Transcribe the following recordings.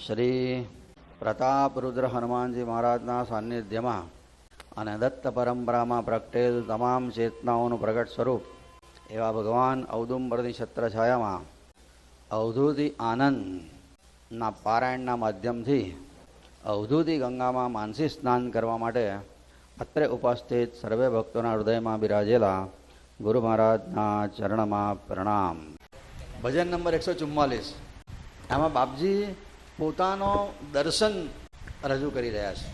શ્રી પ્રતાપરુદ્ર હનુમાનજી મહારાજના સાનિધ્યમાં અને દત્ત પરંપરામાં પ્રગટેલ તમામ ચેતનાઓનું પ્રગટ સ્વરૂપ એવા ભગવાન ઔદુંબરની છત્રછાયામાં અવધૂતિ આનંદના પારાયણના માધ્યમથી અવધૂતિ ગંગામાં માનસી સ્નાન કરવા માટે અત્રે ઉપસ્થિત સર્વે ભક્તોના હૃદયમાં બિરાજેલા ગુરુ મહારાજના ચરણમાં પ્રણામ. ભજન નંબર 144. આમાં બાપજી પોતાનો દર્શન રજૂ કરી રહ્યા છે.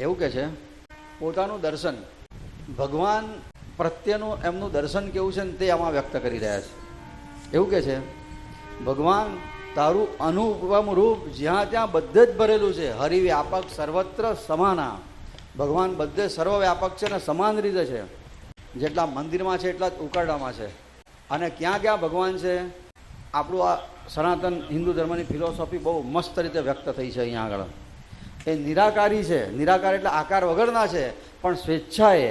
એવું કે છે પોતાનું દર્શન, ભગવાન પ્રત્યેનું એમનું દર્શન કેવું છે ને તે આમાં વ્યક્ત કરી રહ્યા છે. એવું કે છે ભગવાન તારું અનુપમ રૂપ જ્યાં ત્યાં બધે જ ભરેલું છે, હરિવ્યાપક સર્વત્ર સમાના. ભગવાન બધે સર્વવ્યાપક છે ને સમાન રીતે છે. જેટલા મંદિરમાં છે એટલા જ ઉકરડામાં છે. અને ક્યાં ક્યાં ભગવાન છે, આપણું આ સનાતન હિન્દુ ધર્મની ફિલોસોફી બહુ મસ્ત રીતે વ્યક્ત થઈ છે અહીંયા આગળ. એ નિરાકારી છે. નિરાકાર એટલે આકાર વગરના છે, પણ સ્વેચ્છાએ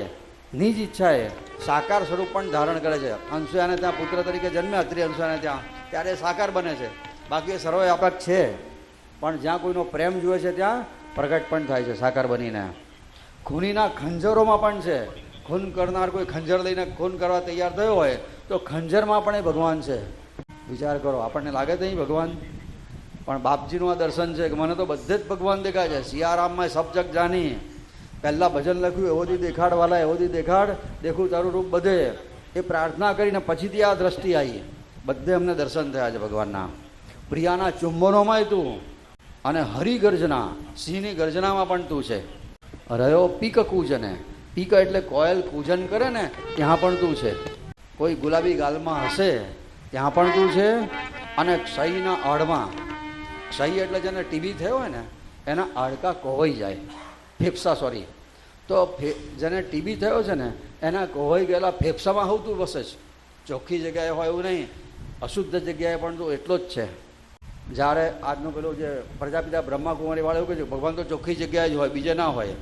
નિજ ઈચ્છાએ સાકાર સ્વરૂપ પણ ધારણ કરે છે. અંશુયાને ત્યાં પુત્ર તરીકે જન્મે અત્રિ અંશુયાને ત્યાં, ત્યારે સાકાર બને છે. બાકી એ સર્વવ્યાપક છે, પણ જ્યાં કોઈનો પ્રેમ જુએ છે ત્યાં પ્રગટ પણ થાય છે સાકાર બનીને. ખૂનીના ખંજરોમાં પણ છે. ખૂન કરનાર કોઈ ખંજર લઈને ખૂન કરવા તૈયાર થયો હોય તો ખંજરમાં પણ એ ભગવાન છે. વિચાર કરો, આપણને લાગે તો અહીં ભગવાન, પણ બાપજીનું આ દર્શન છે કે મને તો બધે જ ભગવાન દેખાય છે. સિયારામમાં સબ જગ જાની, પહેલાં ભજન લખ્યું એવોથી દેખાડ વાલા, એવોથી દેખાડ દેખું તારું રૂપ બધે. એ પ્રાર્થના કરીને પછીથી આ દ્રષ્ટિ આવી. બધે અમને દર્શન થયા છે ભગવાનના. પ્રિયાના ચુંબનોમાંય તું, અને હરિગર્જના સિંહની ગર્જનામાં પણ તું છે. રહ્યો પીક કૂજને, પીક એટલે કોયલ પૂજન કરે ને ત્યાં પણ તું છે. કોઈ ગુલાબી ગાલમાં હશે ત્યાં પણ તું છે. અને ક્ષયના આડમાં, ક્ષય એટલે જેને ટીબી થયો હોય ને એના હાડકા કોવાઈ જાય, ફેફસા સોરી, તો જેને ટીબી થયો છે ને એના કોવાઈ ગયેલા ફેફસામાં હું તું વસે છે. ચોખ્ખી જગ્યાએ હોય એવું નહીં, અશુદ્ધ જગ્યાએ પણ તું એટલો જ છે. જ્યારે આજનું પેલું જે પ્રજાપિતા બ્રહ્માકુમારીવાળા એવું કહે છે ભગવાન તો ચોખ્ખી જગ્યાએ જ હોય, બીજે ના હોય.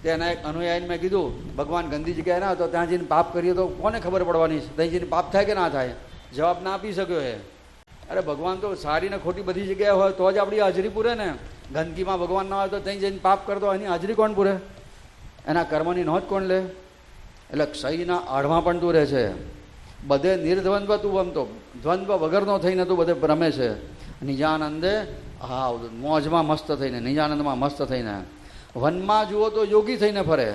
તેના એક અનુયાયીને મેં કીધું ભગવાન ગંદી જગ્યાએ ના હોય તો ત્યાં જઈને પાપ કરીએ તો કોને ખબર પડવાની છે, ત્યાં જઈને પાપ થાય કે ના થાય? જવાબ ના આપી શક્યો એ. અરે ભગવાન તો સારી ને ખોટી બધી જગ્યાએ હોય તો જ આપણી હાજરી પૂરે ને. ગંદકીમાં ભગવાન ના હોય તો ત્યાં જઈને પાપ કરતો એની હાજરી કોણ પૂરે? એના કર્મની નોંધ કોણ લે? એટલે ક્ષયના આડમાં પણ તું રહે છે. બધે નિર્દ્વંદ્વ તું બનતો, દ્વંદ્વ વગરનો થઈને તું બધે રમે છે. નિજાનંદે હા મોજમાં મસ્ત થઈને, નિજાનંદમાં મસ્ત થઈને. વનમાં જુઓ તો યોગી થઈને ફરે,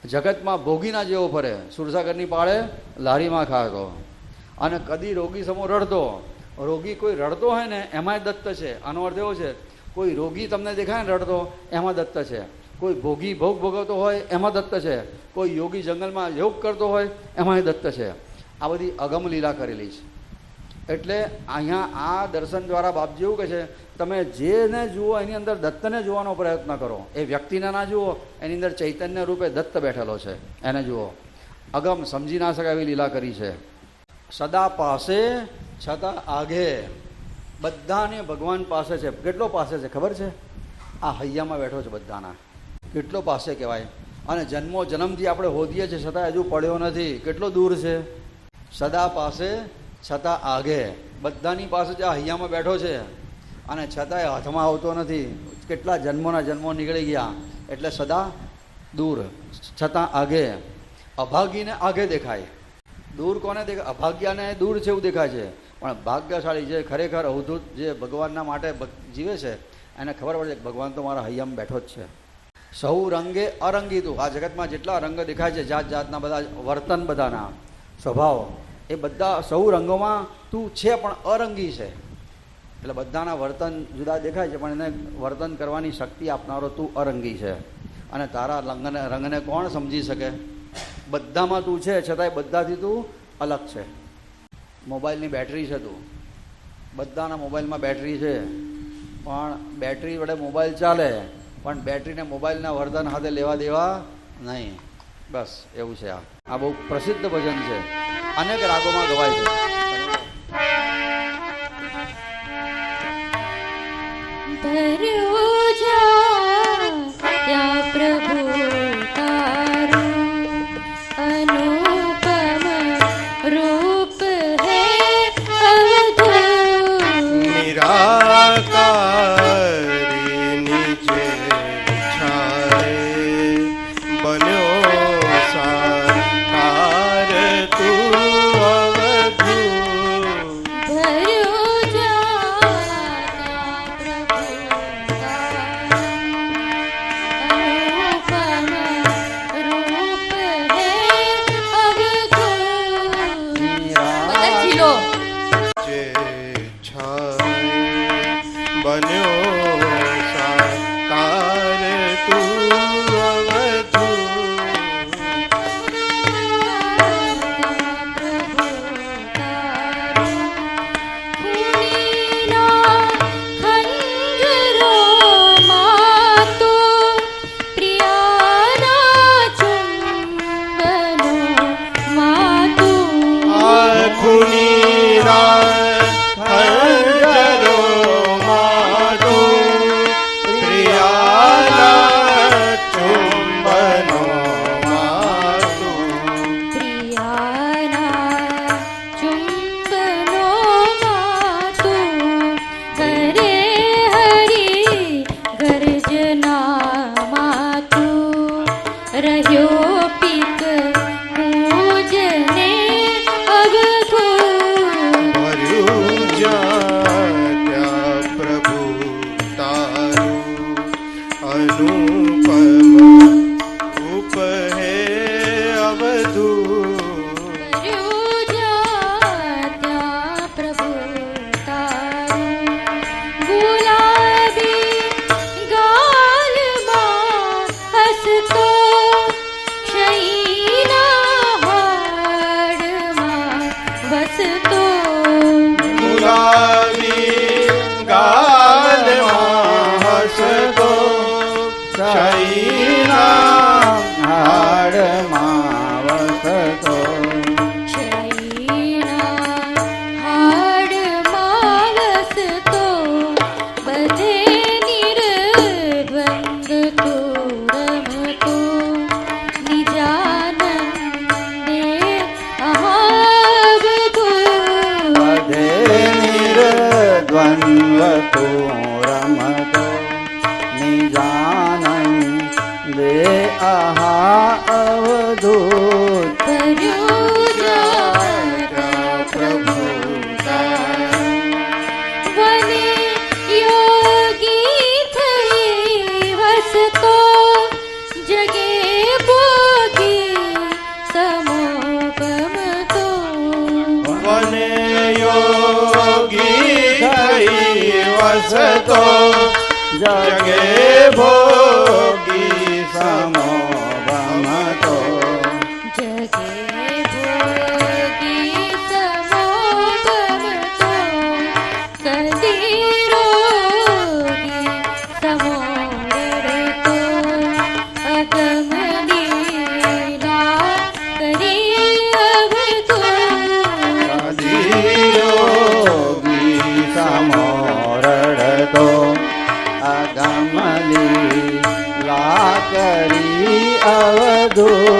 જગતમાં ભોગીના જેવો ફરે. સુરસાગરની પાળે લારીમાં ખાતો, અને કદી રોગી સમો રડતો. રોગી કોઈ રડતો હોય ને એમાંય દત્ત છે. આનો અર્થ એવો છે કોઈ રોગી તમને દેખાય ને રડતો એમાં દત્ત છે. કોઈ ભોગી ભોગ ભોગવતો હોય એમાં દત્ત છે. કોઈ યોગી જંગલમાં યોગ કરતો હોય એમાંય દત્ત છે. આ બધી અગમ લીલા કરેલી છે. એટલે અહીંયા આ દર્શન દ્વારા બાપજી એવું કહે છે તમે જેને જુઓ એની અંદર દત્તને જોવાનો પ્રયત્ન કરો. એ વ્યક્તિને ના જુઓ, એની અંદર ચૈતન્ય રૂપે દત્ત બેઠેલો છે એને જુઓ. અગમ સમજી ના શકાય એવી લીલા કરી છે. સદા પાસે છતાં આગે, બધાને ભગવાન પાસે છે. કેટલો પાસે છે ખબર છે? આ હૈયામાં બેઠો છે બધાના. કેટલો પાસે કહેવાય. અને જન્મો જન્મથી આપણે હોદીએ છીએ છતાં હજુ પડ્યો નથી. કેટલો દૂર છે. સદા પાસે છતાં આગે, બધાની પાસે જ આ હૈયામાં બેઠો છે અને છતાંય હાથમાં આવતો નથી. કેટલા જન્મોના જન્મો નીકળી ગયા. એટલે સદા દૂર છતાં આગે. અભાગીને આગે દેખાય. દૂર કોને દેખાય? અભાગ્યાને દૂર છે એવું દેખાય છે. પણ ભાગ્યશાળી જે ખરેખર અવધૂત જે ભગવાનના માટે જીવે છે એને ખબર પડે કે ભગવાન તો મારા હૈયામાં બેઠો જ છે. સૌ રંગે અરંગીતું, આ જગતમાં જેટલા રંગ દેખાય છે જાત જાતના બધા વર્તન, બધાના સ્વભાવ, એ બધા સૌ રંગોમાં તું છે પણ અરંગી છે. એટલે બધાના વર્તન જુદા દેખાય છે પણ એને વર્તન કરવાની શક્તિ આપનારો તું અરંગી છે. અને તારા રંગને કોણ સમજી શકે? બધામાં તું છે છતાંય બધાથી તું અલગ છે. મોબાઈલની બેટરી છે તું, બધાના મોબાઈલમાં બેટરી છે, પણ બેટરી વડે મોબાઈલ ચાલે, પણ બેટરીને મોબાઈલના વર્તન સાથે લેવા દેવા નહીં. બસ એવું છે. આ બહુ પ્રસિદ્ધ ભજન છે, અનેક રાગોમાં ગવાય છે. પ્રભુ તારું અનુપમ રૂપ હે અવધૂત નિરાકાર સાકાર તું અવધૂત. જગે ભોગી સમો ભમતો. કરી અવધૂત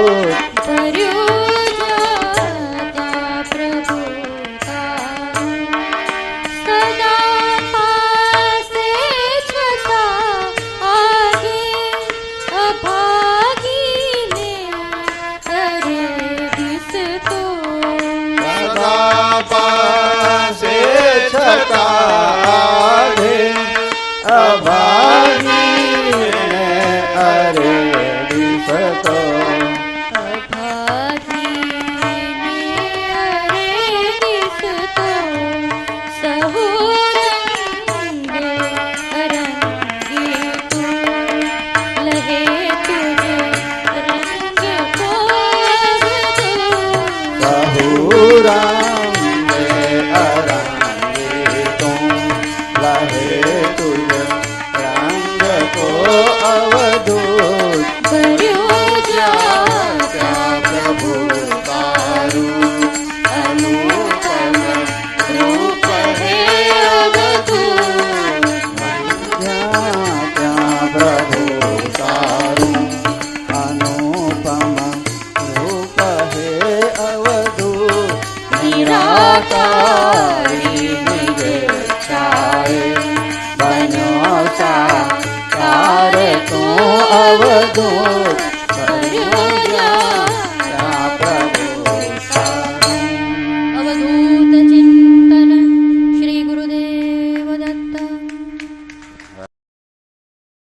અવધૂત